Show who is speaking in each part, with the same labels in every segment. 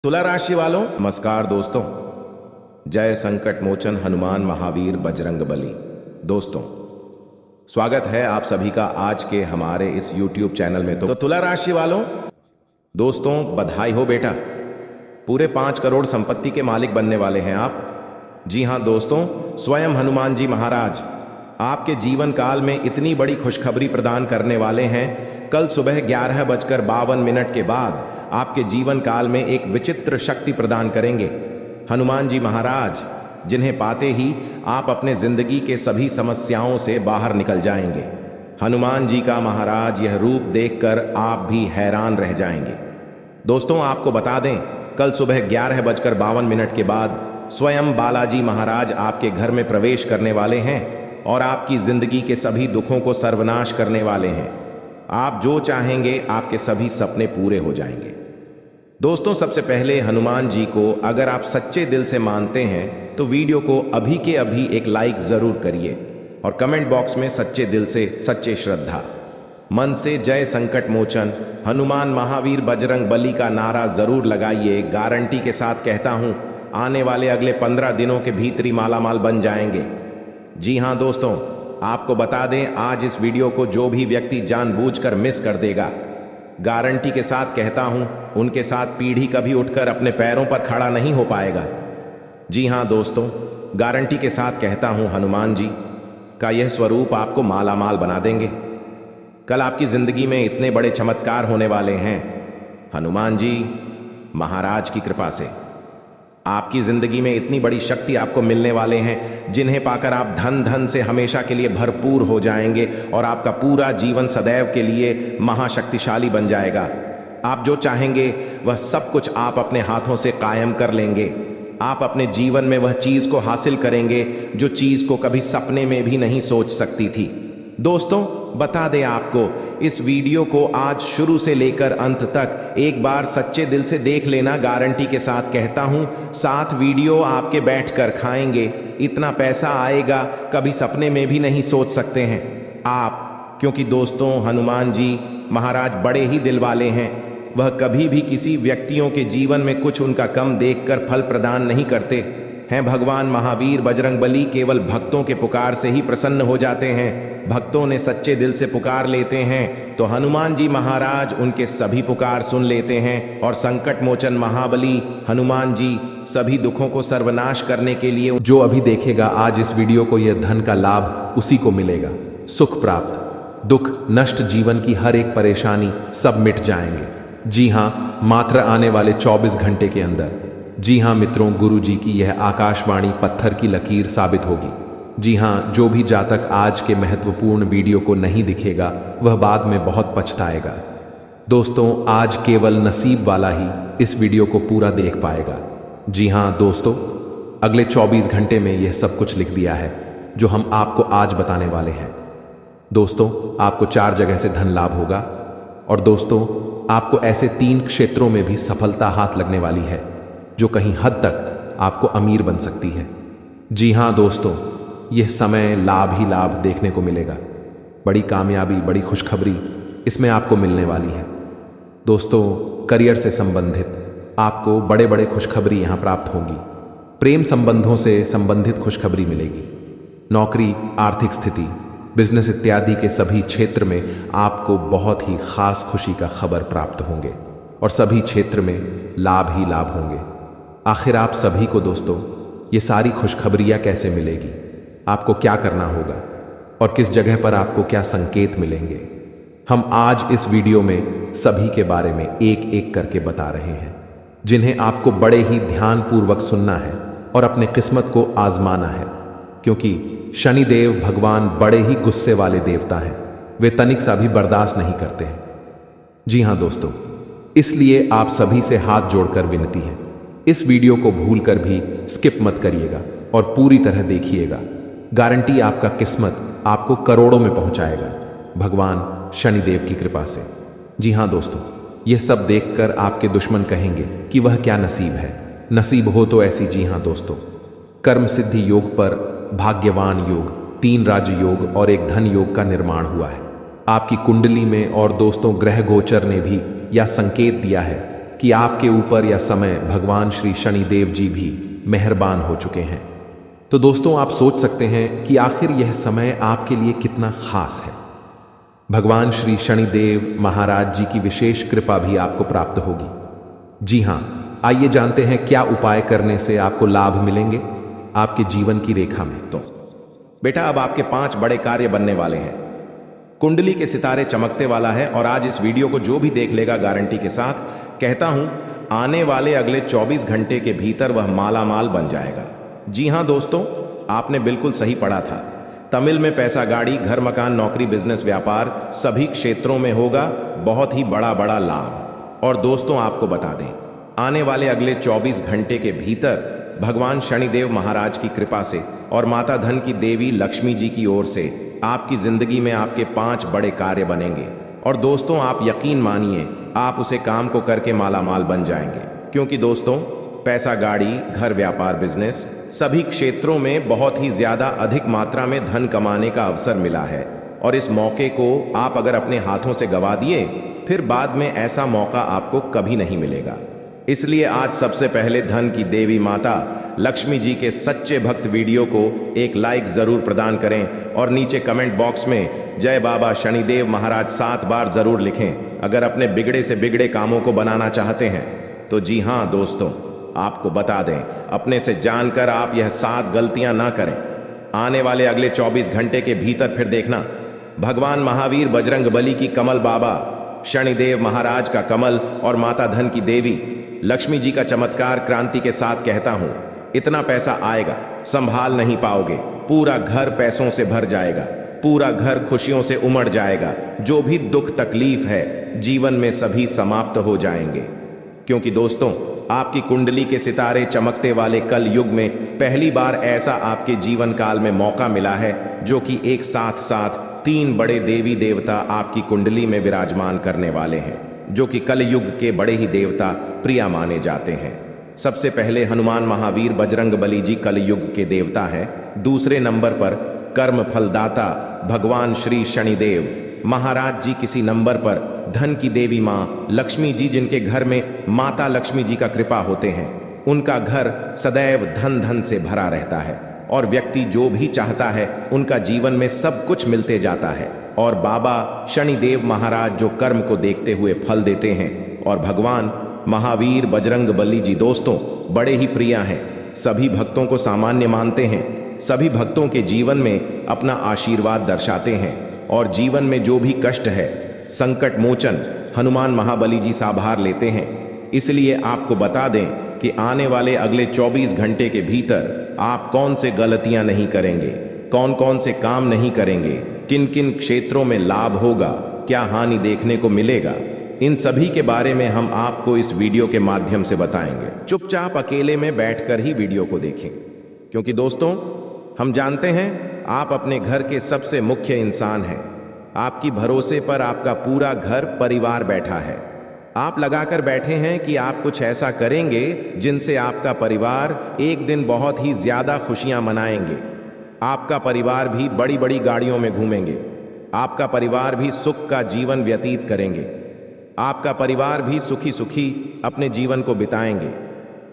Speaker 1: तुला राशि वालों नमस्कार दोस्तों। जय संकट मोचन हनुमान महावीर बजरंग बली। दोस्तों स्वागत है आप सभी का आज के हमारे इस YouTube चैनल में। तो तुला राशि वालों दोस्तों बधाई हो बेटा, पूरे 5 करोड़ संपत्ति के मालिक बनने वाले हैं आप। जी हां दोस्तों, स्वयं हनुमान जी महाराज आपके जीवन काल में इतनी बड़ी खुशखबरी प्रदान करने वाले हैं। कल सुबह 11:52 के बाद आपके जीवन काल में एक विचित्र शक्ति प्रदान करेंगे। हनुमान जी महाराज जिन्हें पाते ही आप अपने जिंदगी के सभी समस्याओं से बाहर निकल जाएंगे। हनुमान जी का महाराज यह रूप देखकर आप भी हैरान रह जाएंगे। दोस्तों आपको बता दें, कल सुबह 11:52 के बाद स्वयं बालाजी महाराज आपके घर में प्रवेश करने वाले हैं और आपकी जिंदगी के सभी दुखों को सर्वनाश करने वाले हैं। आप जो चाहेंगे आपके सभी सपने पूरे हो जाएंगे। दोस्तों सबसे पहले हनुमान जी को अगर आप सच्चे दिल से मानते हैं तो वीडियो को अभी के अभी एक लाइक जरूर करिए और कमेंट बॉक्स में सच्चे दिल से सच्चे श्रद्धा मन से जय संकट मोचन हनुमान महावीर बजरंग बली का नारा जरूर लगाइए। गारंटी के साथ कहता हूं, आने वाले अगले 15 दिनों के भीतर ही मालामाल बन जाएंगे। जी हां दोस्तों, आपको बता दें, आज इस वीडियो को जो भी व्यक्ति जानबूझकर मिस कर देगा, गारंटी के साथ कहता हूं, उनके साथ पीढ़ी कभी उठकर अपने पैरों पर खड़ा नहीं हो पाएगा। जी हां दोस्तों, गारंटी के साथ कहता हूं, हनुमान जी का यह स्वरूप आपको मालामाल बना देंगे। कल आपकी जिंदगी में इतने बड़े चमत्कार होने वाले हैं हनुमान जी महाराज की कृपा से। आपकी जिंदगी में इतनी बड़ी शक्ति आपको मिलने वाले हैं जिन्हें पाकर आप धन धन से हमेशा के लिए भरपूर हो जाएंगे और आपका पूरा जीवन सदैव के लिए महाशक्तिशाली बन जाएगा। आप जो चाहेंगे वह सब कुछ आप अपने हाथों से कायम कर लेंगे। आप अपने जीवन में वह चीज को हासिल करेंगे जो चीज को कभी सपने में भी नहीं सोच सकती थी। दोस्तों बता दें आपको, इस वीडियो को आज शुरू से लेकर अंत तक एक बार सच्चे दिल से देख लेना। गारंटी के साथ कहता हूं, 7 वीडियो आपके बैठकर खाएंगे। इतना पैसा आएगा कभी सपने में भी नहीं सोच सकते हैं आप, क्योंकि दोस्तों हनुमान जी महाराज बड़े ही दिल वाले हैं। वह कभी भी किसी व्यक्तियों के जीवन में कुछ उनका कम देखकर फल प्रदान नहीं करते हैं। भगवान महावीर बजरंगबली केवल भक्तों के पुकार से ही प्रसन्न हो जाते हैं। भक्तों ने सच्चे दिल से पुकार लेते हैं तो हनुमान जी महाराज उनके सभी पुकार सुन लेते हैं और संकट मोचन महाबली हनुमान जी सभी दुखों को सर्वनाश करने के लिए
Speaker 2: जो अभी देखेगा आज इस वीडियो को, यह धन का लाभ उसी को मिलेगा। सुख प्राप्त, दुख नष्ट, जीवन की हर एक परेशानी सब मिट जाएंगे। जी हां, मात्र आने वाले 24 घंटे के अंदर। जी हां मित्रों, गुरु जी की यह आकाशवाणी पत्थर की लकीर साबित होगी। जी हां, जो भी जातक आज के महत्वपूर्ण वीडियो को नहीं दिखेगा वह बाद में बहुत पछताएगा। दोस्तों आज केवल नसीब वाला ही इस वीडियो को पूरा देख पाएगा। जी हां दोस्तों, अगले 24 घंटे में यह सब कुछ लिख दिया है जो हम आपको आज बताने वाले हैं। दोस्तों आपको 4 जगह से धन लाभ होगा और दोस्तों आपको ऐसे 3 क्षेत्रों में भी सफलता हाथ लगने वाली है जो कहीं हद तक आपको अमीर बन सकती है। जी हां दोस्तों, यह समय लाभ ही लाभ देखने को मिलेगा। बड़ी कामयाबी, बड़ी खुशखबरी इसमें आपको मिलने वाली है। दोस्तों करियर से संबंधित आपको बड़े बड़े खुशखबरी यहां प्राप्त होंगी। प्रेम संबंधों से संबंधित खुशखबरी मिलेगी। नौकरी, आर्थिक स्थिति, बिजनेस इत्यादि के सभी क्षेत्र में आपको बहुत ही खास खुशी का खबर प्राप्त होंगे और सभी क्षेत्र में लाभ ही लाभ होंगे। आखिर आप सभी को दोस्तों ये सारी खुशखबरियां कैसे मिलेगी, आपको क्या करना होगा और किस जगह पर आपको क्या संकेत मिलेंगे, हम आज इस वीडियो में सभी के बारे में एक एक करके बता रहे हैं, जिन्हें आपको बड़े ही ध्यानपूर्वक सुनना है और अपने किस्मत को आजमाना है। क्योंकि शनिदेव भगवान बड़े ही गुस्से वाले देवता हैं, वे तनिक सा भी बर्दाश्त नहीं करते हैं। जी हां दोस्तों, इसलिए आप सभी से हाथ जोड़कर विनती है, इस वीडियो को भूलकर भी स्किप मत करिएगा और पूरी तरह देखिएगा। गारंटी आपका किस्मत आपको करोड़ों में पहुंचाएगा भगवान शनिदेव की कृपा से। जी हां दोस्तों, यह सब देखकर आपके दुश्मन कहेंगे कि वह क्या नसीब है, नसीब हो तो ऐसी। जी हां दोस्तों, कर्म सिद्धि योग पर भाग्यवान योग, 3 राज योग और 1 धन योग का निर्माण हुआ है आपकी कुंडली में। और दोस्तों ग्रह गोचर ने भी यह संकेत दिया है कि आपके ऊपर या समय भगवान श्री शनिदेव जी भी मेहरबान हो चुके हैं। तो दोस्तों, आप सोच सकते हैं कि आखिर यह समय आपके लिए कितना खास है। भगवान श्री शनिदेव महाराज जी की विशेष कृपा भी आपको प्राप्त होगी। जी हां, आइए जानते हैं क्या उपाय करने से आपको लाभ मिलेंगे आपके जीवन की रेखा में।
Speaker 1: तो बेटा, अब आपके 5 बड़े कार्य बनने वाले हैं। कुंडली के सितारे चमकते वाला है और आज इस वीडियो को जो भी देख लेगा, गारंटी के साथ कहता हूं, आने वाले अगले 24 घंटे के भीतर वह माला माल बन जाएगा। जी हां दोस्तों, आपने बिल्कुल सही पढ़ा था। तमिल में पैसा, गाड़ी, घर, मकान, नौकरी, बिजनेस, व्यापार सभी क्षेत्रों में होगा बहुत ही बड़ा बड़ा लाभ। और दोस्तों, आपको बता दें, आने वाले अगले 24 घंटे के भीतर भगवान शनिदेव महाराज की कृपा से और माता धन की देवी लक्ष्मी जी की ओर से आपकी जिंदगी में आपके 5 बड़े कार्य बनेंगे। और दोस्तों, आप यकीन मानिए, आप उसे काम को करके माला माल बन जाएंगे। क्योंकि दोस्तों, पैसा, गाड़ी, घर, व्यापार, बिजनेस सभी क्षेत्रों में बहुत ही ज्यादा अधिक मात्रा में धन कमाने का अवसर मिला है। और इस मौके को आप अगर अपने हाथों से गवा दिए, फिर बाद में ऐसा मौका आपको कभी नहीं मिलेगा। इसलिए आज सबसे पहले धन की देवी माता लक्ष्मी जी के सच्चे भक्त वीडियो को एक लाइक जरूर प्रदान करें और नीचे कमेंट बॉक्स में जय बाबा शनिदेव महाराज 7 बार जरूर लिखें अगर अपने बिगड़े से बिगड़े कामों को बनाना चाहते हैं। तो जी हां दोस्तों, आपको बता दें, अपने से जानकर आप यह 7 गलतियां ना करें। आने वाले अगले 24 घंटे के भीतर फिर देखना, भगवान महावीर बजरंगबली की कमल बाबा, शनिदेव महाराज का कमल और माता धन की देवी लक्ष्मी जी का चमत्कार क्रांति के साथ कहता हूं, इतना पैसा आएगा संभाल नहीं पाओगे। पूरा घर पैसों से भर जाएगा, पूरा घर खुशियों से उमड़ जाएगा। जो भी दुख तकलीफ है जीवन में सभी समाप्त हो जाएंगे। क्योंकि दोस्तों, आपकी कुंडली के सितारे चमकते वाले कल युग में पहली बार ऐसा आपके जीवन काल में मौका मिला है, जो कि एक साथ साथ 3 बड़े देवी देवता आपकी कुंडली में विराजमान करने वाले हैं, जो कि कल युग के बड़े ही देवता प्रिय माने जाते हैं। सबसे पहले हनुमान महावीर बजरंगबली जी कल युग के देवता हैं। दूसरे नंबर पर कर्म फलदाता भगवान श्री शनिदेव महाराज जी। किसी नंबर पर धन की देवी माँ लक्ष्मी जी, जिनके घर में माता लक्ष्मी जी का कृपा होते हैं। उनका घर सदैव धन धन से भरा रहता है और व्यक्ति जो भी चाहता है उनका जीवन में सब कुछ मिलते जाता है। और बाबा शनिदेव महाराज जो कर्म को देखते हुए फल देते हैं। और भगवान महावीर बजरंगबली जी दोस्तों बड़े ही प्रिय हैं, सभी भक्तों को सामान्य मानते हैं, सभी भक्तों के जीवन में अपना आशीर्वाद दर्शाते हैं। और जीवन में जो भी कष्ट है, संकट मोचन हनुमान महाबली जी साभार लेते हैं। इसलिए आपको बता दें कि आने वाले अगले 24 घंटे के भीतर आप कौन से गलतियां नहीं करेंगे, कौन कौन से काम नहीं करेंगे, किन किन क्षेत्रों में लाभ होगा, क्या हानि देखने को मिलेगा, इन सभी के बारे में हम आपको इस वीडियो के माध्यम से बताएंगे। चुपचाप अकेले में बैठकर ही वीडियो को देखें, क्योंकि दोस्तों, हम जानते हैं आप अपने घर के सबसे मुख्य इंसान हैं। आपकी भरोसे पर आपका पूरा घर परिवार बैठा है। आप लगाकर बैठे हैं कि आप कुछ ऐसा करेंगे जिनसे आपका परिवार एक दिन बहुत ही ज्यादा खुशियां मनाएंगे। आपका परिवार भी बड़ी बड़ी गाड़ियों में घूमेंगे। आपका परिवार भी सुख का जीवन व्यतीत करेंगे। आपका परिवार भी सुखी सुखी अपने जीवन को बिताएंगे।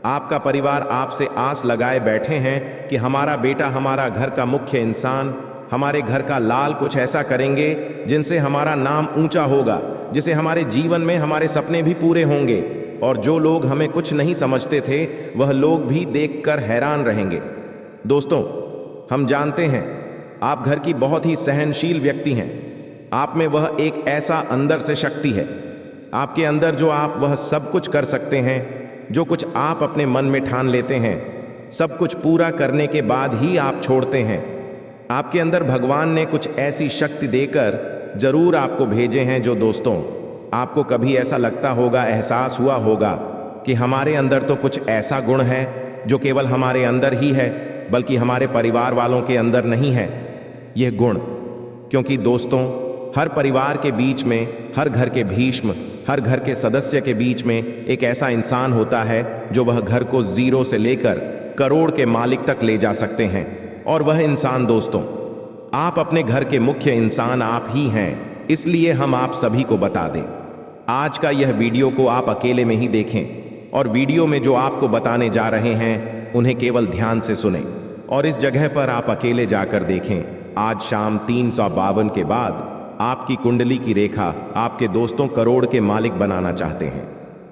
Speaker 1: आपका परिवार आपसे आस लगाए बैठे हैं कि हमारा बेटा, हमारा घर का मुख्य इंसान, हमारे घर का लाल कुछ ऐसा करेंगे जिनसे हमारा नाम ऊंचा होगा, जिसे हमारे जीवन में हमारे सपने भी पूरे होंगे। और जो लोग हमें कुछ नहीं समझते थे, वह लोग भी देखकर हैरान रहेंगे। दोस्तों, हम जानते हैं आप घर की बहुत ही सहनशील व्यक्ति हैं। आप में वह एक ऐसा अंदर से शक्ति है, आपके अंदर, जो आप वह सब कुछ कर सकते हैं जो कुछ आप अपने मन में ठान लेते हैं। सब कुछ पूरा करने के बाद ही आप छोड़ते हैं। आपके अंदर भगवान ने कुछ ऐसी शक्ति देकर जरूर आपको भेजे हैं, जो दोस्तों आपको कभी ऐसा लगता होगा, एहसास हुआ होगा कि हमारे अंदर तो कुछ ऐसा गुण है जो केवल हमारे अंदर ही है, बल्कि हमारे परिवार वालों के अंदर नहीं है यह गुण। क्योंकि दोस्तों, हर परिवार के बीच में, हर घर के भीष्म, हर घर के सदस्य के बीच में एक ऐसा इंसान होता है जो वह घर को 0 से लेकर करोड़ के मालिक तक ले जा सकते हैं। और वह इंसान दोस्तों, आप अपने घर के मुख्य इंसान आप ही हैं। इसलिए हम आप सभी को बता दें, आज का यह वीडियो को आप अकेले में ही देखें और वीडियो में जो आपको बताने जा रहे हैं उन्हें केवल ध्यान से सुनें और इस जगह पर आप अकेले जाकर देखें। आज शाम 352 के बाद आपकी कुंडली की रेखा आपके दोस्तों करोड़ के मालिक बनाना चाहते हैं,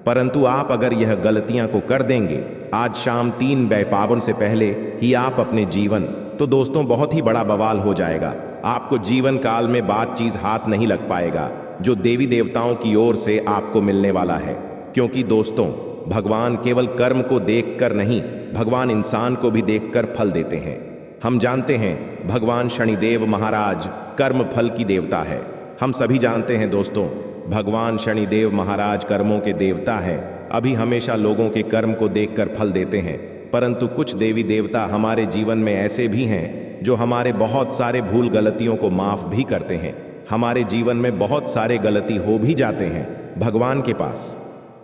Speaker 1: परंतु आप अगर यह गलतियां को कर देंगे आज शाम 352 से पहले ही आप अपने जीवन, तो दोस्तों बहुत ही बड़ा बवाल हो जाएगा। आपको जीवन काल में बात चीज हाथ नहीं लग पाएगा जो देवी देवताओं की ओर से आपको मिलने वाला है, क्योंकि दोस्तों भगवान केवल कर्म को देखकर नहीं, भगवान इंसान को भी देखकर फल देते हैं। हम जानते हैं भगवान शनिदेव महाराज कर्म फल की देवता है। हम सभी जानते हैं दोस्तों भगवान शनिदेव महाराज कर्मों के देवता हैं। अभी हमेशा लोगों के कर्म को देखकर फल देते हैं, परंतु कुछ देवी देवता हमारे जीवन में ऐसे भी हैं जो हमारे बहुत सारे भूल गलतियों को माफ भी करते हैं। हमारे जीवन में बहुत सारे गलती हो भी जाते हैं। भगवान के पास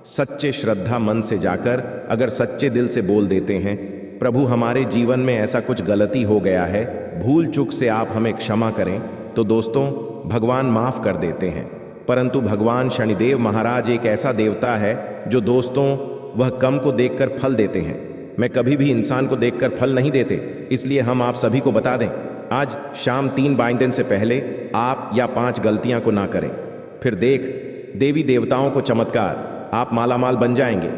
Speaker 1: सच्चे श्रद्धा मन से जाकर अगर सच्चे दिल से बोल देते हैं, प्रभु हमारे जीवन में ऐसा कुछ गलती हो गया है, भूल चूक से आप हमें क्षमा करें, तो दोस्तों भगवान माफ कर देते हैं। परंतु भगवान शनिदेव महाराज एक ऐसा देवता है जो दोस्तों वह कर्म को देखकर फल देते हैं। मैं कभी भी इंसान को देखकर फल नहीं देते, इसलिए हम आप सभी को बता दें आज शाम 352 से पहले आप या 5 गलतियां को ना करें। फिर देख देवी देवताओं को चमत्कार, आप मालामाल बन जाएंगे।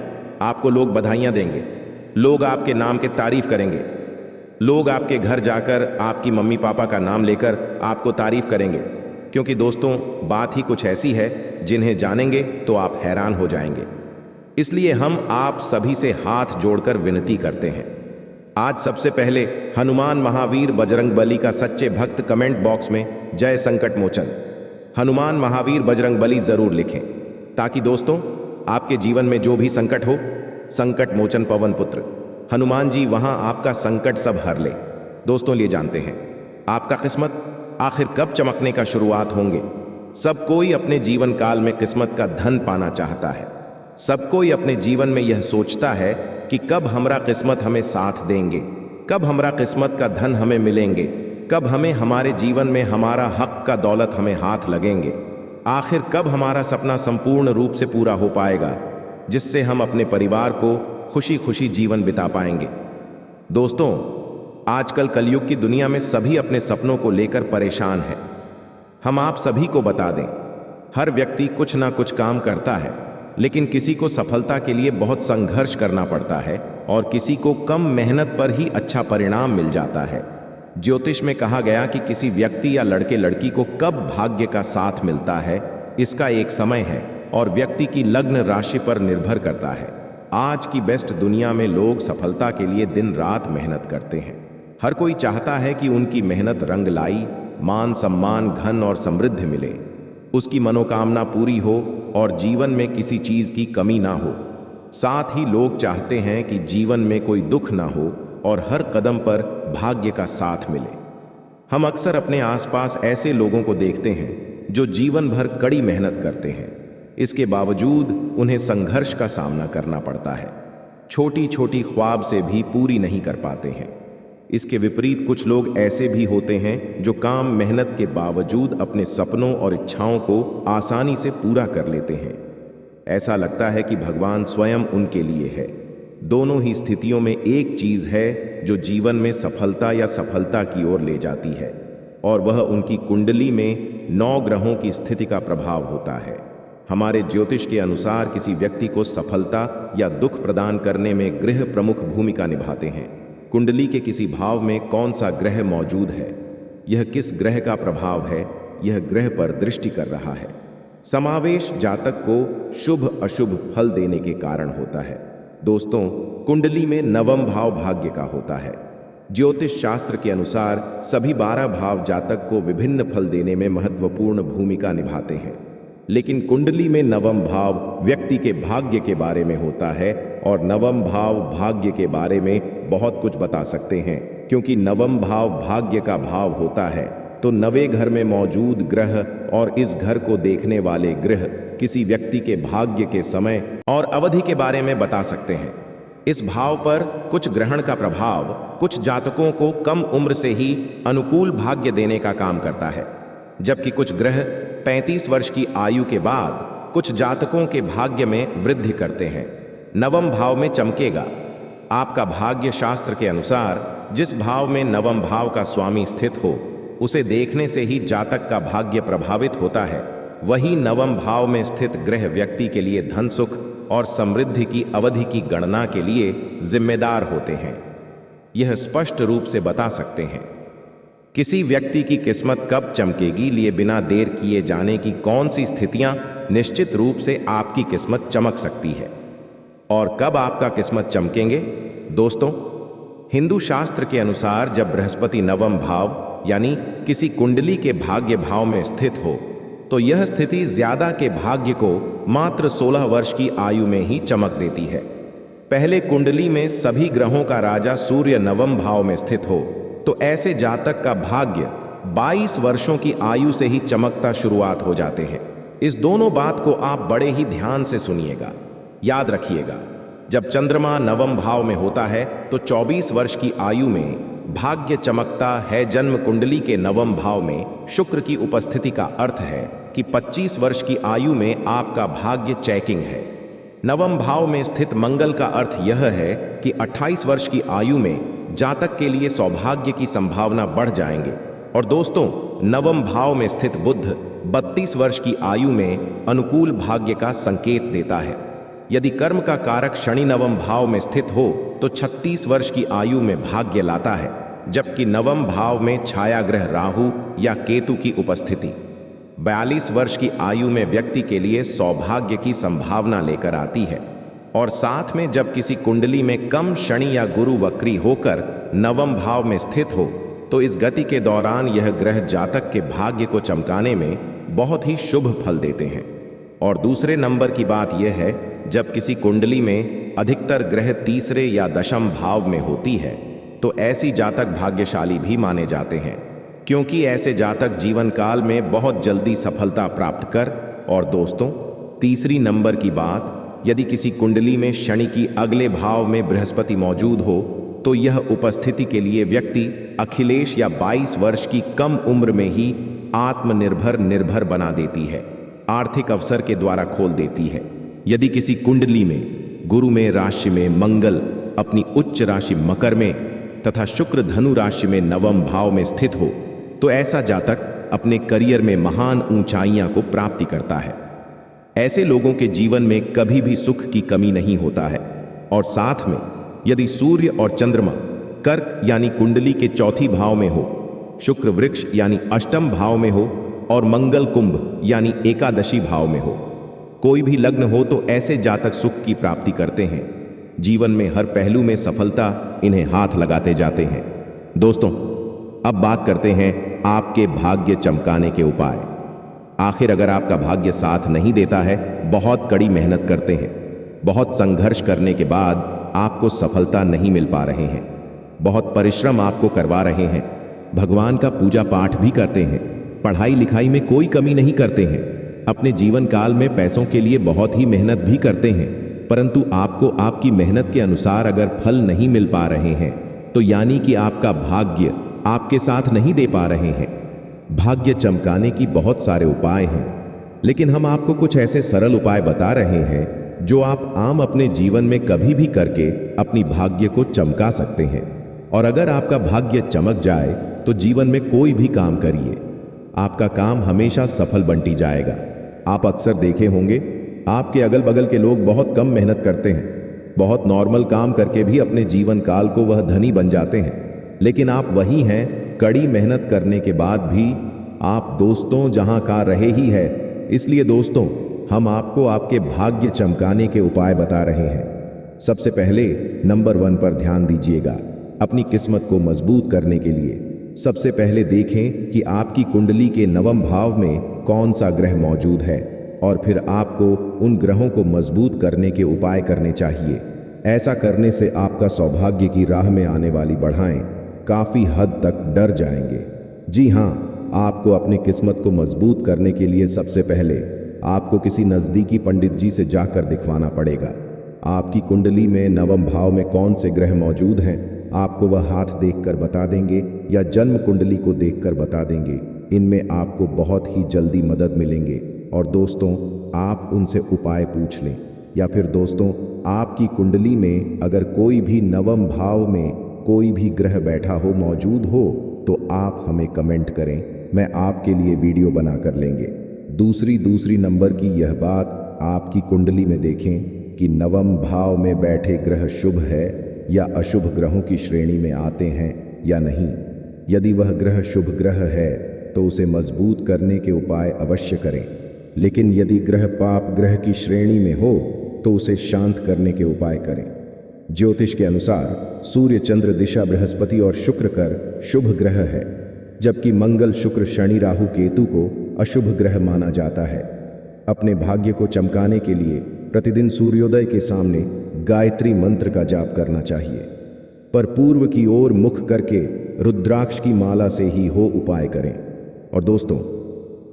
Speaker 1: आपको लोग बधाइयां देंगे, लोग आपके नाम के तारीफ करेंगे, लोग आपके घर जाकर आपकी मम्मी पापा का नाम लेकर आपको तारीफ करेंगे, क्योंकि दोस्तों बात ही कुछ ऐसी है जिन्हें जानेंगे तो आप हैरान हो जाएंगे। इसलिए हम आप सभी से हाथ जोड़कर विनती करते हैं, आज सबसे पहले हनुमान महावीर बजरंगबली का सच्चे भक्त कमेंट बॉक्स में जय संकट मोचन हनुमान महावीर बजरंगबली जरूर लिखें, ताकि दोस्तों आपके जीवन में जो भी संकट हो, संकट मोचन पवन पुत्र हनुमान जी वहां आपका संकट सब हर ले। दोस्तों ये जानते हैं आपका किस्मत आखिर कब चमकने का शुरुआत होंगे। सब कोई अपने जीवन काल में किस्मत का धन पाना चाहता है। सब कोई अपने जीवन में यह सोचता है कि कब हमरा किस्मत हमें साथ देंगे, कब हमरा किस्मत का धन हमें मिलेंगे, कब हमें हमारे जीवन में हमारा हक का दौलत हमें हाथ लगेंगे, आखिर कब हमारा सपना संपूर्ण रूप से पूरा हो पाएगा, जिससे हम अपने परिवार को खुशी खुशी जीवन बिता पाएंगे। दोस्तों आजकल कलयुग की दुनिया में सभी अपने सपनों को लेकर परेशान है। हम आप सभी को बता दें हर व्यक्ति कुछ ना कुछ काम करता है, लेकिन किसी को सफलता के लिए बहुत संघर्ष करना पड़ता है और किसी को कम मेहनत पर ही अच्छा परिणाम मिल जाता है। ज्योतिष में कहा गया कि किसी व्यक्ति या लड़के लड़की को कब भाग्य का साथ मिलता है, इसका एक समय है और व्यक्ति की लग्न राशि पर निर्भर करता है। आज की बेस्ट दुनिया में लोग सफलता के लिए दिन रात मेहनत करते हैं। हर कोई चाहता है कि उनकी मेहनत रंग लाई, मान सम्मान धन और समृद्धि मिले, उसकी मनोकामना पूरी हो और जीवन में किसी चीज की कमी ना हो। साथ ही लोग चाहते हैं कि जीवन में कोई दुख ना हो और हर कदम पर भाग्य का साथ मिले। हम अक्सर अपने आसपास ऐसे लोगों को देखते हैं जो जीवन भर कड़ी मेहनत करते हैं, इसके बावजूद उन्हें संघर्ष का सामना करना पड़ता है, छोटी छोटी ख्वाब से भी पूरी नहीं कर पाते हैं। इसके विपरीत कुछ लोग ऐसे भी होते हैं जो काम मेहनत के बावजूद अपने सपनों और इच्छाओं को आसानी से पूरा कर लेते हैं। ऐसा लगता है कि भगवान स्वयं उनके लिए है। दोनों ही स्थितियों में एक चीज है जो जीवन में सफलता या सफलता की ओर ले जाती है, और वह उनकी कुंडली में 9 ग्रहों की स्थिति का प्रभाव होता है। हमारे ज्योतिष के अनुसार किसी व्यक्ति को सफलता या दुख प्रदान करने में ग्रह प्रमुख भूमिका निभाते हैं। कुंडली के किसी भाव में कौन सा ग्रह मौजूद है, यह किस ग्रह का प्रभाव है, यह ग्रह पर दृष्टि कर रहा है। समावेश जातक को शुभ अशुभ फल देने के कारण होता है। दोस्तों कुंडली में 9वां भाव भाग्य का होता है। ज्योतिष शास्त्र के अनुसार सभी 12 भाव जातक को विभिन्न फल देने में महत्वपूर्ण भूमिका निभाते हैं, लेकिन कुंडली में 9वां भाव व्यक्ति के भाग्य के बारे में होता है और 9वां भाव भाग्य के बारे में बहुत कुछ बता सकते हैं, क्योंकि 9वां भाव भाग्य का भाव होता है तो 9वें घर में मौजूद ग्रह और इस घर को देखने वाले ग्रह किसी व्यक्ति के भाग्य के समय और अवधि के बारे में बता सकते हैं। इस भाव पर कुछ ग्रहण का प्रभाव कुछ जातकों को कम उम्र से ही अनुकूल भाग्य देने का काम करता है, जबकि कुछ ग्रह 35 वर्ष की आयु के बाद कुछ जातकों के भाग्य में वृद्धि करते हैं। नवम भाव में चमकेगा। आपका भाग्य शास्त्र के अनुसार जिस भाव में नवम भाव का स्वामी स्थित हो, उसे देखने से ही जातक का भाग्य प्रभावित होता है। वही नवम भाव में स्थित ग्रह व्यक्ति के लिए धन सुख और समृद्धि की अवधि की गणना के लिए जिम्मेदार होते हैं। यह स्पष्ट रूप से बता सकते हैं किसी व्यक्ति की किस्मत कब चमकेगी। लिए बिना देर किए जाने की कौन सी स्थितियां निश्चित रूप से आपकी किस्मत चमक सकती है और कब आपका किस्मत चमकेंगे। दोस्तों, हिंदू शास्त्र के अनुसार जब बृहस्पति नवम भाव यानी किसी कुंडली के भाग्य भाव में स्थित हो, तो यह स्थिति ज्यादा के भाग्य को मात्र 16 वर्ष की आयु में ही चमक देती है। पहले कुंडली में सभी ग्रहों का राजा सूर्य नवम भाव में स्थित हो, तो ऐसे जातक का भाग्य 22 वर्षों की आयु से ही चमकता शुरुआत हो जाते हैं। इस दोनों बात को आप बड़े ही ध्यान से सुनिएगा, याद रखिएगा। जब चंद्रमा नवम भाव में होता है तो 24 वर्ष की आयु में भाग्य चमकता है। जन्म कुंडली के नवम भाव में शुक्र की उपस्थिति का अर्थ है कि 25 वर्ष की आयु में आपका भाग्य चेकिंग है। नवम भाव में स्थित मंगल का अर्थ यह है कि 28 वर्ष की आयु में जातक के लिए सौभाग्य की संभावना बढ़ जाएंगे। और दोस्तों, नवम भाव में स्थित बुध 32 वर्ष की आयु में अनुकूल भाग्य का संकेत देता है। यदि कर्म का कारक शनि नवम भाव में स्थित हो तो 36 वर्ष की आयु में भाग्य लाता है, जबकि नवम भाव में छाया ग्रह राहु या केतु की उपस्थिति 42 वर्ष की आयु में व्यक्ति के लिए सौभाग्य की संभावना लेकर आती है। और साथ में जब किसी कुंडली में कम शनि या गुरु वक्री होकर नवम भाव में स्थित हो, तो इस गति के दौरान यह ग्रह जातक के भाग्य को चमकाने में बहुत ही शुभ फल देते हैं। और दूसरे नंबर की बात यह है, जब किसी कुंडली में अधिकतर ग्रह तीसरे या दशम भाव में होती है, तो ऐसी जातक भाग्यशाली भी माने जाते हैं, क्योंकि ऐसे जातक जीवन काल में बहुत जल्दी सफलता प्राप्त कर। और दोस्तों, तीसरी नंबर की बात, यदि किसी कुंडली में शनि की अगले भाव में बृहस्पति मौजूद हो, तो यह उपस्थिति के लिए व्यक्ति अखिलेश या 22 वर्ष की कम उम्र में ही आत्मनिर्भर बना देती है, आर्थिक अवसर के द्वारा खोल देती है। यदि किसी कुंडली में गुरु में राशि में मंगल अपनी उच्च राशि मकर में तथा शुक्र धनु राशि में नवम भाव में स्थित हो, तो ऐसा जातक अपने करियर में महान ऊंचाइयां को प्राप्ति करता है। ऐसे लोगों के जीवन में कभी भी सुख की कमी नहीं होता है। और साथ में यदि सूर्य और चंद्रमा कर्क यानी कुंडली के चौथी भाव में हो, शुक्र वृक्ष यानी अष्टम भाव में हो और मंगल कुंभ यानी एकादशी भाव में हो, कोई भी लग्न हो, तो ऐसे जातक सुख की प्राप्ति करते हैं। जीवन में हर पहलू में सफलता इन्हें हाथ लगाते जाते हैं। दोस्तों, अब बात करते हैं आपके भाग्य चमकाने के उपाय। आखिर अगर आपका भाग्य साथ नहीं देता है, बहुत कड़ी मेहनत करते हैं, बहुत संघर्ष करने के बाद आपको सफलता नहीं मिल पा रहे हैं, बहुत परिश्रम आपको करवा रहे हैं, भगवान का पूजा पाठ भी करते हैं, पढ़ाई लिखाई में कोई कमी नहीं करते हैं, अपने जीवन काल में पैसों के लिए बहुत ही मेहनत भी करते हैं, परंतु आपको आपकी मेहनत के अनुसार अगर फल नहीं मिल पा रहे हैं, तो यानी कि आपका भाग्य आपके साथ नहीं दे पा रहे हैं। भाग्य चमकाने की बहुत सारे उपाय हैं, लेकिन हम आपको कुछ ऐसे सरल उपाय बता रहे हैं जो आप आम अपने जीवन में कभी भी करके अपनी भाग्य को चमका सकते हैं। और अगर आपका भाग्य चमक जाए तो जीवन में कोई भी काम करिए, आपका काम हमेशा सफल बनती जाएगा। आप अक्सर देखे होंगे, आपके अगल बगल के लोग बहुत कम मेहनत करते हैं, बहुत नॉर्मल काम करके भी अपने जीवन काल को वह धनी बन जाते हैं, लेकिन आप वही हैं, कड़ी मेहनत करने के बाद भी आप दोस्तों जहां का रहे ही है। इसलिए दोस्तों, हम आपको आपके भाग्य चमकाने के उपाय बता रहे हैं। सबसे पहले नंबर 1 पर ध्यान दीजिएगा। अपनी किस्मत को मजबूत करने के लिए सबसे पहले देखें कि आपकी कुंडली के नवम भाव में कौन सा ग्रह मौजूद है, और फिर आपको उन ग्रहों को मजबूत करने के उपाय करने चाहिए। ऐसा करने से आपका सौभाग्य की राह में आने वाली बढ़ाएं काफ़ी हद तक डर जाएंगे। जी हाँ, आपको अपनी किस्मत को मजबूत करने के लिए सबसे पहले आपको किसी नज़दीकी पंडित जी से जाकर दिखवाना पड़ेगा। आपकी कुंडली में नवम भाव में कौन से ग्रह मौजूद हैं, आपको वह हाथ देखकर बता देंगे या जन्म कुंडली को देखकर बता देंगे। इनमें आपको बहुत ही जल्दी मदद मिलेंगे और दोस्तों आप उनसे उपाय पूछ लें। या फिर दोस्तों आपकी कुंडली में अगर कोई भी नवम भाव में कोई भी ग्रह बैठा हो, मौजूद हो, तो आप हमें कमेंट करें, मैं आपके लिए वीडियो बना कर लेंगे। दूसरी नंबर की यह बात, आपकी कुंडली में देखें कि नवम भाव में बैठे ग्रह शुभ है या अशुभ ग्रहों की श्रेणी में आते हैं या नहीं। यदि वह ग्रह शुभ ग्रह है तो उसे मजबूत करने के उपाय अवश्य करें, लेकिन यदि ग्रह पाप ग्रह की श्रेणी में हो तो उसे शांत करने के उपाय करें। ज्योतिष के अनुसार सूर्य, चंद्र, दिशा, बृहस्पति और शुक्र कर शुभ ग्रह है, जबकि मंगल, शुक्र, शनि, राहु, केतु को अशुभ ग्रह माना जाता है। अपने भाग्य को चमकाने के लिए प्रतिदिन सूर्योदय के सामने गायत्री मंत्र का जाप करना चाहिए, पर पूर्व की ओर मुख करके रुद्राक्ष की माला से ही हो उपाय करें। और दोस्तों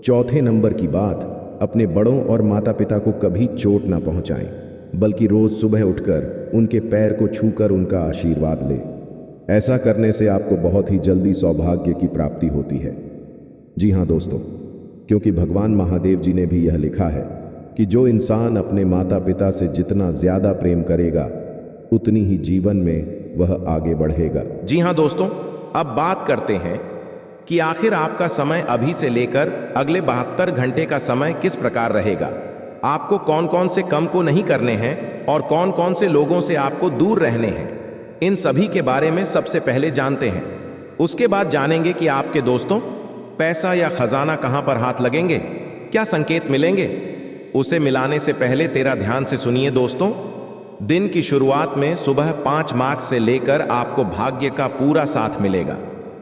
Speaker 1: चौथे नंबर की बात, अपने बड़ों और माता पिता को कभी चोट ना पहुंचाएं, बल्कि रोज सुबह उठकर उनके पैर को छूकर उनका आशीर्वाद लें। ऐसा करने से आपको बहुत ही जल्दी सौभाग्य की प्राप्ति होती है। जी हाँ दोस्तों, क्योंकि भगवान महादेव जी ने भी यह लिखा है कि जो इंसान अपने माता पिता से जितना ज्यादा प्रेम करेगा उतनी ही जीवन में वह आगे बढ़ेगा।
Speaker 2: जी हाँ दोस्तों, अब बात करते हैं कि आखिर आपका समय अभी से लेकर अगले 72 घंटे का समय किस प्रकार रहेगा। आपको कौन कौन से काम को नहीं करने हैं और कौन कौन से लोगों से आपको दूर रहने हैं, इन सभी के बारे में सबसे पहले जानते हैं। उसके बाद जानेंगे कि आपके दोस्तों पैसा या खजाना कहां पर हाथ लगेंगे, क्या संकेत मिलेंगे। उसे मिलाने से पहले तेरा ध्यान से सुनिए दोस्तों। दिन की शुरुआत में सुबह 5 मार्च से लेकर आपको भाग्य का पूरा साथ मिलेगा।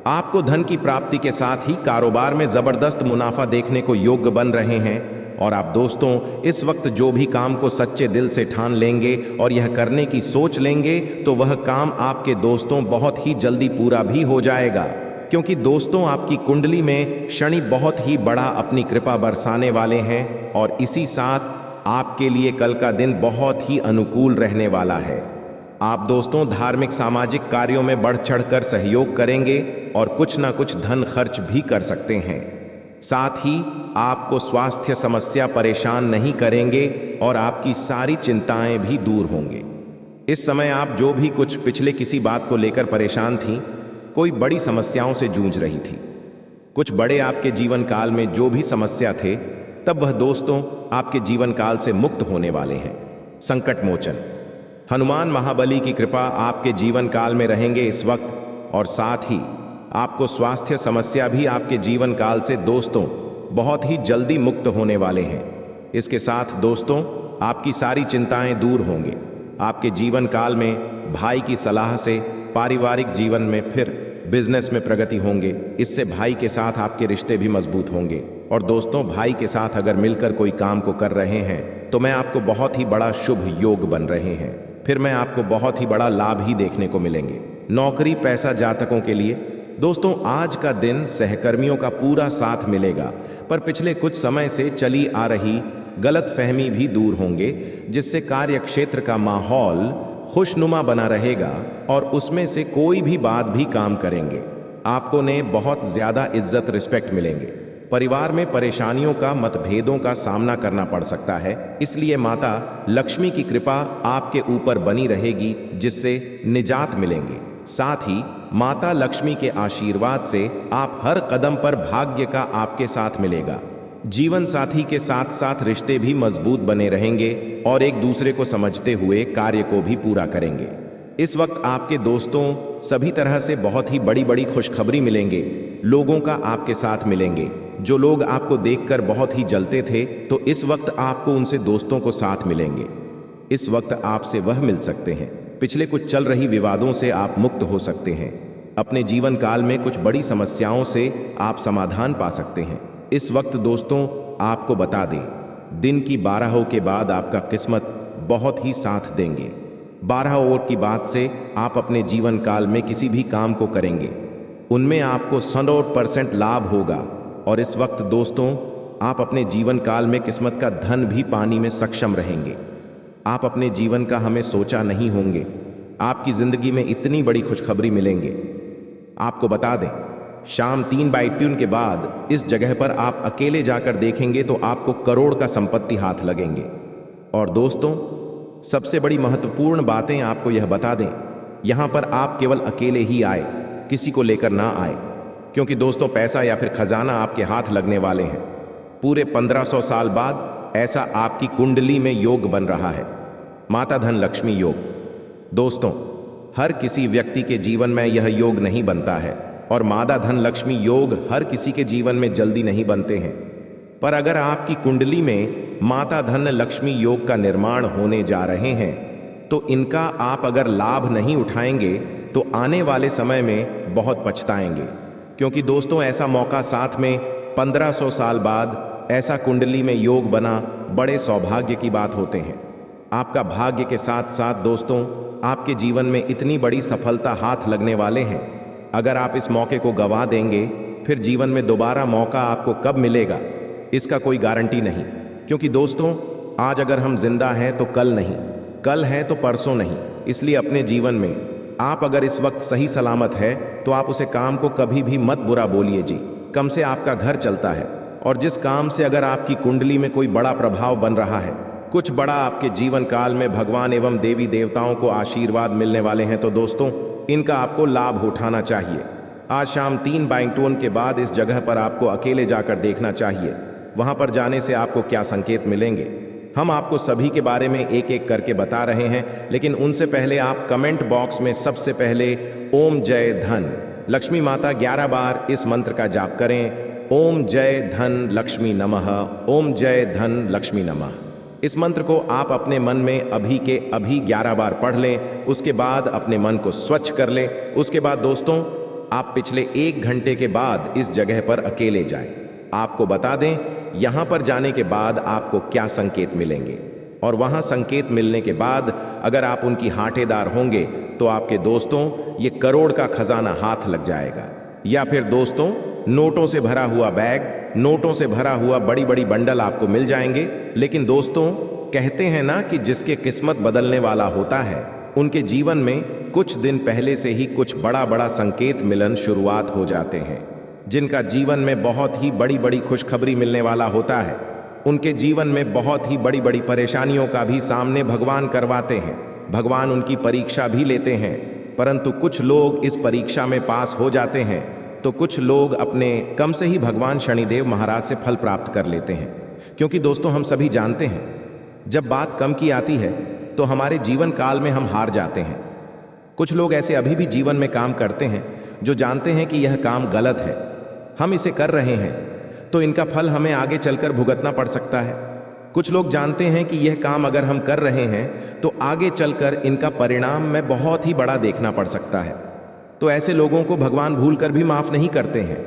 Speaker 2: आपको धन की प्राप्ति के साथ ही कारोबार में जबरदस्त मुनाफा देखने को योग्य बन रहे हैं। और आप दोस्तों इस वक्त जो भी काम को सच्चे दिल से ठान लेंगे और यह करने की सोच लेंगे तो वह काम आपके दोस्तों बहुत ही जल्दी पूरा भी हो जाएगा, क्योंकि दोस्तों आपकी कुंडली में शनि बहुत ही बड़ा अपनी कृपा बरसाने वाले हैं और इसी साथ आपके लिए कल का दिन बहुत ही अनुकूल रहने वाला है। आप दोस्तों धार्मिक सामाजिक कार्यों में बढ़ चढ़कर सहयोग करेंगे और कुछ ना कुछ धन खर्च भी कर सकते हैं। साथ ही आपको स्वास्थ्य समस्या परेशान नहीं करेंगे और आपकी सारी चिंताएं भी दूर होंगे। इस समय आप जो भी कुछ पिछले किसी बात को लेकर परेशान थीं, कोई बड़ी समस्याओं से जूझ रही थी, कुछ बड़े आपके जीवन काल में जो भी समस्या थे, तब वह दोस्तों आपके जीवन काल से मुक्त होने वाले हैं। संकट मोचन हनुमान महाबली की कृपा आपके जीवन काल में रहेंगे इस वक्त, और साथ ही आपको स्वास्थ्य समस्या भी आपके जीवन काल से दोस्तों बहुत ही जल्दी मुक्त होने वाले हैं। इसके साथ दोस्तों आपकी सारी चिंताएं दूर होंगे। आपके जीवन काल में भाई की सलाह से पारिवारिक जीवन में फिर बिजनेस में प्रगति होंगे। इससे भाई के साथ आपके रिश्ते भी मजबूत होंगे। और दोस्तों भाई के साथ अगर मिलकर कोई काम को कर रहे हैं तो मैं आपको बहुत ही बड़ा शुभ योग बन रहे हैं, फिर मैं आपको बहुत ही बड़ा लाभ ही देखने को मिलेंगे। नौकरी पैसा जातकों के लिए दोस्तों आज का दिन सहकर्मियों का पूरा साथ मिलेगा, पर पिछले कुछ समय से चली आ रही गलतफहमी भी दूर होंगे, जिससे कार्य क्षेत्र का माहौल खुशनुमा बना रहेगा और उसमें से कोई भी बात भी काम करेंगे। आपको ने बहुत ज्यादा इज्जत रिस्पेक्ट मिलेंगे। परिवार में परेशानियों का मतभेदों का सामना करना पड़ सकता है, इसलिए माता लक्ष्मी की कृपा आपके ऊपर बनी रहेगी, जिससे निजात मिलेंगे। साथ ही माता लक्ष्मी के आशीर्वाद से आप हर कदम पर भाग्य का आपके साथ मिलेगा। जीवन साथी के साथ साथ रिश्ते भी मजबूत बने रहेंगे और एक दूसरे को समझते हुए कार्य को भी पूरा करेंगे। इस वक्त आपके दोस्तों सभी तरह से बहुत ही बड़ी बड़ी खुशखबरी मिलेंगे। लोगों का आपके साथ मिलेंगे। जो लोग आपको देखकर बहुत ही जलते थे, तो इस वक्त आपको उनसे दोस्तों को साथ मिलेंगे। इस वक्त आपसे वह मिल सकते हैं। पिछले कुछ चल रही विवादों से आप मुक्त हो सकते हैं। अपने जीवन काल में कुछ बड़ी समस्याओं से आप समाधान पा सकते हैं। इस वक्त दोस्तों आपको बता दें, दिन की 12 के बाद आपका किस्मत बहुत ही साथ देंगे। 12 ओर की बात से आप अपने जीवन काल में किसी भी काम को करेंगे, उनमें आपको 100% लाभ होगा। और इस वक्त दोस्तों आप अपने जीवन काल में किस्मत का धन भी पाने में सक्षम रहेंगे। आप अपने जीवन का हमें सोचा नहीं होंगे, आपकी जिंदगी में इतनी बड़ी खुशखबरी मिलेंगे। आपको बता दें,
Speaker 1: शाम 3/2 के बाद इस जगह पर आप अकेले जाकर देखेंगे तो आपको करोड़ का संपत्ति हाथ लगेंगे। और दोस्तों, सबसे बड़ी महत्वपूर्ण बातें आपको यह बता दें, यहां पर आप केवल अकेले ही आए, किसी को लेकर ना आए, क्योंकि दोस्तों पैसा या फिर खजाना आपके हाथ लगने वाले हैं। पूरे 1500 साल बाद ऐसा आपकी कुंडली में योग बन रहा है, माता धन लक्ष्मी योग। दोस्तों, हर किसी व्यक्ति के जीवन में यह योग नहीं बनता है और माता धन लक्ष्मी योग हर किसी के जीवन में जल्दी नहीं बनते हैं। पर अगर आपकी कुंडली में माता धन लक्ष्मी योग का निर्माण होने जा रहे हैं तो इनका आप अगर लाभ नहीं उठाएंगे तो आने वाले समय में बहुत पछताएंगे, क्योंकि दोस्तों ऐसा मौका साथ में 1500 साल बाद ऐसा कुंडली में योग बना बड़े सौभाग्य की बात होते हैं। आपका भाग्य के साथ साथ दोस्तों आपके जीवन में इतनी बड़ी सफलता हाथ लगने वाले हैं, अगर आप इस मौके को गंवा देंगे फिर जीवन में दोबारा मौका आपको कब मिलेगा इसका कोई गारंटी नहीं। क्योंकि दोस्तों आज अगर हम जिंदा हैं तो कल नहीं, कल है तो परसों नहीं। इसलिए अपने जीवन में आप अगर इस वक्त सही सलामत है तो आप उसे काम को कभी भी मत बुरा बोलिए जी। कम से आपका घर चलता है, और जिस काम से अगर आपकी कुंडली में कोई बड़ा प्रभाव बन रहा है, कुछ बड़ा आपके जीवन काल में भगवान एवं देवी देवताओं को आशीर्वाद मिलने वाले हैं, तो दोस्तों इनका आपको लाभ उठाना चाहिए। आज शाम 3/2 के बाद इस जगह पर आपको अकेले जाकर देखना चाहिए। वहां पर जाने से आपको क्या संकेत मिलेंगे हम आपको सभी के बारे में एक एक करके बता रहे हैं, लेकिन उनसे पहले आप कमेंट बॉक्स में सबसे पहले ओम जय धन लक्ष्मी माता 11 बार इस मंत्र का जाप करें। ओम जय धन लक्ष्मी नमः, ओम जय धन लक्ष्मी नमः। इस मंत्र को आप अपने मन में अभी के अभी 11 बार पढ़ लें। उसके बाद अपने मन को स्वच्छ कर लें। उसके बाद दोस्तों आप पिछले 1 घंटे के बाद इस जगह पर अकेले जाएं। आपको बता दें यहां पर जाने के बाद आपको क्या संकेत मिलेंगे, और वहां संकेत मिलने के बाद अगर आप उनकी हाटेदार होंगे तो आपके दोस्तों ये करोड़ का खजाना हाथ लग जाएगा। या फिर दोस्तों नोटों से भरा हुआ बैग, नोटों से भरा हुआ बड़ी बड़ी बंडल आपको मिल जाएंगे। लेकिन दोस्तों कहते हैं ना कि जिसके किस्मत बदलने वाला होता है उनके जीवन में कुछ दिन पहले से ही कुछ बड़ा बड़ा संकेत मिलन शुरुआत हो जाते हैं। जिनका जीवन में बहुत ही बड़ी बड़ी खुशखबरी मिलने वाला होता है, उनके जीवन में बहुत ही बड़ी बड़ी परेशानियों का भी सामने भगवान करवाते हैं। भगवान उनकी परीक्षा भी लेते हैं, परंतु कुछ लोग इस परीक्षा में पास हो जाते हैं तो कुछ लोग अपने कम से ही भगवान शनिदेव महाराज से फल प्राप्त कर लेते हैं। क्योंकि दोस्तों हम सभी जानते हैं जब बात कम की आती है तो हमारे जीवन काल में हम हार जाते हैं। कुछ लोग ऐसे अभी भी जीवन में काम करते हैं जो जानते हैं कि यह काम गलत है, हम इसे कर रहे हैं तो इनका फल हमें आगे चलकर भुगतना पड़ सकता है। कुछ लोग जानते हैं कि यह काम अगर हम कर रहे हैं तो आगे चलकर इनका परिणाम में बहुत ही बड़ा देखना पड़ सकता है। तो ऐसे लोगों को भगवान भूलकर भी माफ नहीं करते हैं।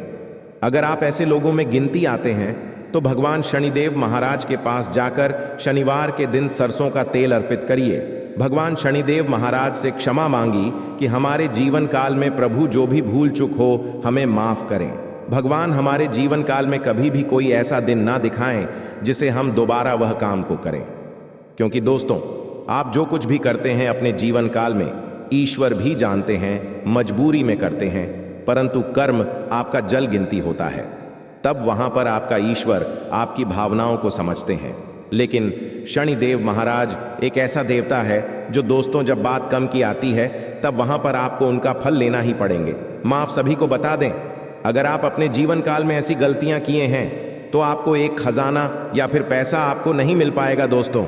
Speaker 1: अगर आप ऐसे लोगों में गिनती आते हैं तो भगवान शनिदेव महाराज के पास जाकर शनिवार के दिन सरसों का तेल अर्पित करिए। भगवान शनिदेव महाराज से क्षमा मांगी कि हमारे जीवन काल में प्रभु जो भी भूल चूक हो हमें माफ करें। भगवान हमारे जीवन काल में कभी भी कोई ऐसा दिन ना दिखाएं जिसे हम दोबारा वह काम को करें। क्योंकि दोस्तों आप जो कुछ भी करते हैं अपने जीवन काल में ईश्वर भी जानते हैं, मजबूरी में करते हैं, परंतु कर्म आपका जल गिनती होता है। तब वहां पर आपका ईश्वर आपकी भावनाओं को समझते हैं। लेकिन शनिदेव महाराज एक ऐसा देवता है जो दोस्तों जब बात कम की आती है तब वहां पर आपको उनका फल लेना ही पड़ेंगे। माफ सभी को बता दें, अगर आप अपने जीवन काल में ऐसी गलतियां किए हैं तो आपको एक खजाना या फिर पैसा आपको नहीं मिल पाएगा। दोस्तों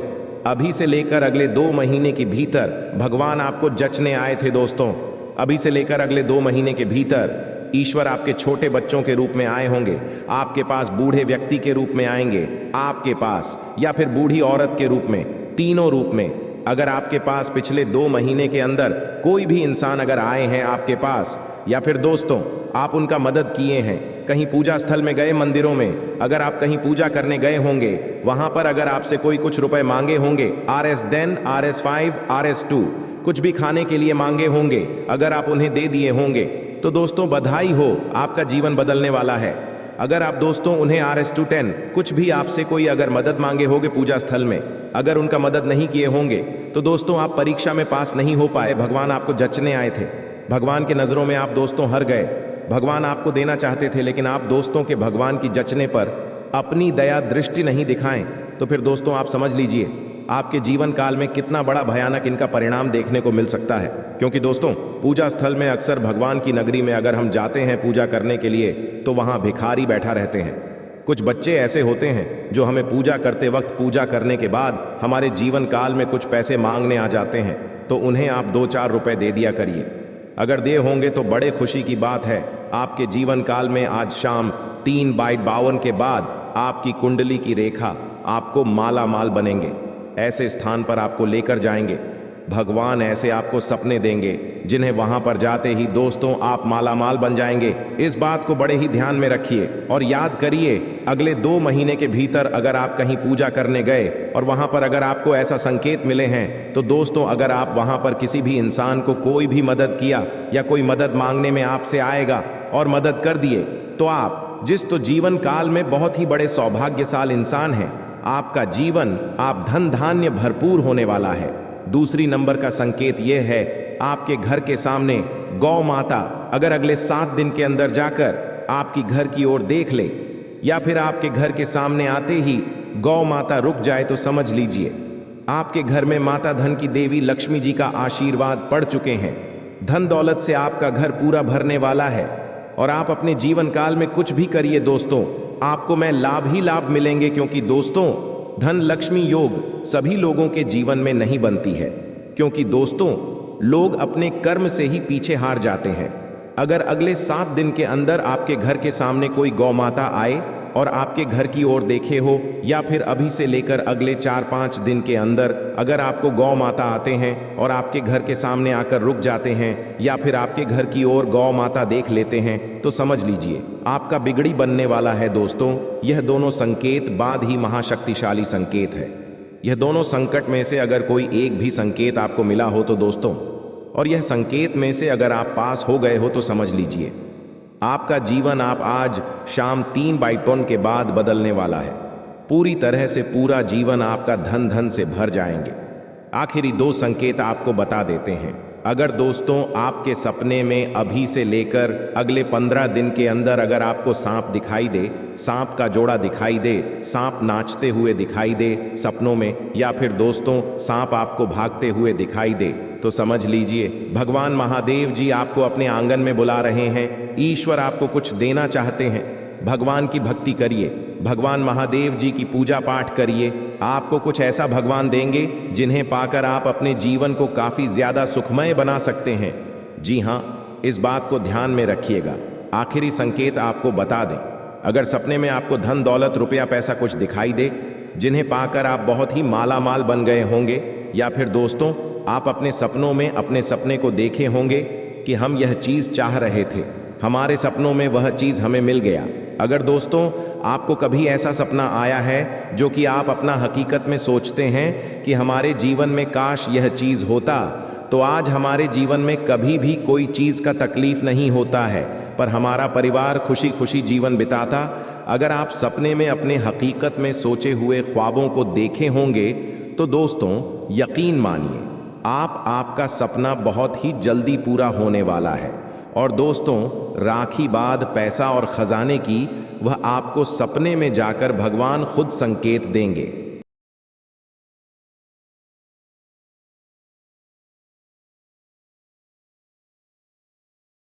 Speaker 1: अभी से लेकर अगले 2 महीने के भीतर भगवान आपको जचने आए थे। दोस्तों अभी से लेकर अगले 2 महीने के भीतर ईश्वर आपके छोटे बच्चों के रूप में आए होंगे, आपके पास बूढ़े व्यक्ति के रूप में आएंगे आपके पास, या फिर बूढ़ी औरत के रूप में, तीनों रूप में। अगर आपके पास पिछले 2 महीने के अंदर कोई भी इंसान अगर आए हैं आपके पास, या फिर दोस्तों आप उनका मदद किए हैं, कहीं पूजा स्थल में गए, मंदिरों में अगर आप कहीं पूजा करने गए होंगे, वहां पर अगर आपसे कोई कुछ रुपए मांगे होंगे, RS10, RS5, RS2 कुछ भी खाने के लिए मांगे होंगे, अगर आप उन्हें दे दिए होंगे तो दोस्तों बधाई हो, आपका जीवन बदलने वाला है। अगर आप दोस्तों उन्हें RS210 कुछ भी आपसे कोई अगर मदद मांगे होंगे पूजा स्थल में, अगर उनका मदद नहीं किए होंगे तो दोस्तों आप परीक्षा में पास नहीं हो पाए, भगवान आपको जचने आए थे, भगवान के नज़रों में आप दोस्तों हार गए। भगवान आपको देना चाहते थे, लेकिन आप दोस्तों के भगवान की जचने पर अपनी दया दृष्टि नहीं दिखाएं, तो फिर दोस्तों आप समझ लीजिए आपके जीवन काल में कितना बड़ा भयानक इनका परिणाम देखने को मिल सकता है। क्योंकि दोस्तों, पूजा स्थल में अक्सर भगवान की नगरी में अगर हम जाते हैं पूजा करने के लिए, तो वहां भिखारी बैठा रहते हैं। कुछ बच्चे ऐसे होते हैं जो हमें पूजा करते वक्त पूजा करने के बाद हमारे जीवन काल में कुछ पैसे मांगने आ जाते हैं, तो उन्हें आप 2-4 रुपए दे दिया करिए। अगर दे होंगे तो बड़े खुशी की बात है, आपके जीवन काल में आज शाम 3/52 के बाद आपकी कुंडली की रेखा आपको माला माल बनेंगे, ऐसे स्थान पर आपको लेकर जाएंगे। भगवान ऐसे आपको सपने देंगे जिन्हें वहां पर जाते ही दोस्तों आप माला माल बन जाएंगे। इस बात को बड़े ही ध्यान में रखिए और याद करिए, अगले 2 महीने के भीतर अगर आप कहीं पूजा करने गए और वहां पर अगर आपको ऐसा संकेत मिले हैं, तो दोस्तों अगर आप वहां पर किसी भी इंसान को कोई भी मदद किया या कोई मदद मांगने में आपसे आएगा और मदद कर दिए, तो आप जिस तो जीवन काल में बहुत ही बड़े सौभाग्यशाल इंसान हैं, आपका जीवन आप धन धान्य भरपूर होने वाला है। दूसरी नंबर का संकेत यह है, आपके घर के सामने गौ माता अगर अगले 7 दिन के अंदर जाकर आपकी घर की ओर देख ले, या फिर आपके घर के सामने आते ही गौ माता रुक जाए, तो समझ लीजिए आपके घर में माता धन की देवी लक्ष्मी जी का आशीर्वाद पड़ चुके हैं। धन दौलत से आपका घर पूरा भरने वाला है और आप अपने जीवन काल में कुछ भी करिए दोस्तों, आपको मैं लाभ ही लाभ मिलेंगे। क्योंकि दोस्तों, धन लक्ष्मी योग सभी लोगों के जीवन में नहीं बनती है, क्योंकि दोस्तों लोग अपने कर्म से ही पीछे हार जाते हैं। अगर अगले 7 दिन के अंदर आपके घर के सामने कोई गौ माता आए और आपके घर की ओर देखे हो, या फिर अभी से लेकर अगले 4-5 दिन के अंदर अगर आपको गौ माता आते हैं और आपके घर के सामने आकर रुक जाते हैं, या फिर आपके घर की ओर गौ माता देख लेते हैं, तो समझ लीजिए आपका बिगड़ी बनने वाला है दोस्तों। यह दोनों संकेत बाद ही महाशक्तिशाली संकेत है। यह दोनों संकट में से अगर कोई एक भी संकेत आपको मिला हो तो दोस्तों, और यह संकेत में से अगर आप पास हो गए हो, तो समझ लीजिए आपका जीवन आप आज शाम 3/52 के बाद बदलने वाला है। पूरी तरह से पूरा जीवन आपका धन धन से भर जाएंगे। आखिरी 2 संकेत आपको बता देते हैं। अगर दोस्तों आपके सपने में अभी से लेकर अगले 15 दिन के अंदर अगर आपको सांप दिखाई दे, सांप का जोड़ा दिखाई दे, सांप नाचते हुए दिखाई दे सपनों में, या फिर दोस्तों सांप आपको भागते हुए दिखाई दे, तो समझ लीजिए भगवान महादेव जी आपको अपने आंगन में बुला रहे हैं। ईश्वर आपको कुछ देना चाहते हैं। भगवान की भक्ति करिए, भगवान महादेव जी की पूजा पाठ करिए, आपको कुछ ऐसा भगवान देंगे जिन्हें पाकर आप अपने जीवन को काफी ज्यादा सुखमय बना सकते हैं। जी हाँ, इस बात को ध्यान में रखिएगा। आखिरी संकेत आपको बता दें, अगर सपने में आपको धन दौलत रुपया पैसा कुछ दिखाई दे जिन्हें पाकर आप बहुत ही माला माल बन गए होंगे, या फिर दोस्तों आप अपने सपनों में अपने सपने को देखे होंगे कि हम यह चीज चाह रहे थे, हमारे सपनों में वह चीज हमें मिल गया। अगर दोस्तों आपको कभी ऐसा सपना आया है जो कि आप अपना हकीकत में सोचते हैं कि हमारे जीवन में काश यह चीज होता, तो आज हमारे जीवन में कभी भी कोई चीज का तकलीफ नहीं होता है, पर हमारा परिवार खुशी खुशी जीवन बिताता। अगर आप सपने में अपने हकीकत में सोचे हुए ख्वाबों को देखे होंगे, तो दोस्तों यकीन मानिए आपका सपना बहुत ही जल्दी पूरा होने वाला है। और दोस्तों राखी बाद पैसा और खजाने की वह आपको सपने में जाकर भगवान खुद संकेत देंगे।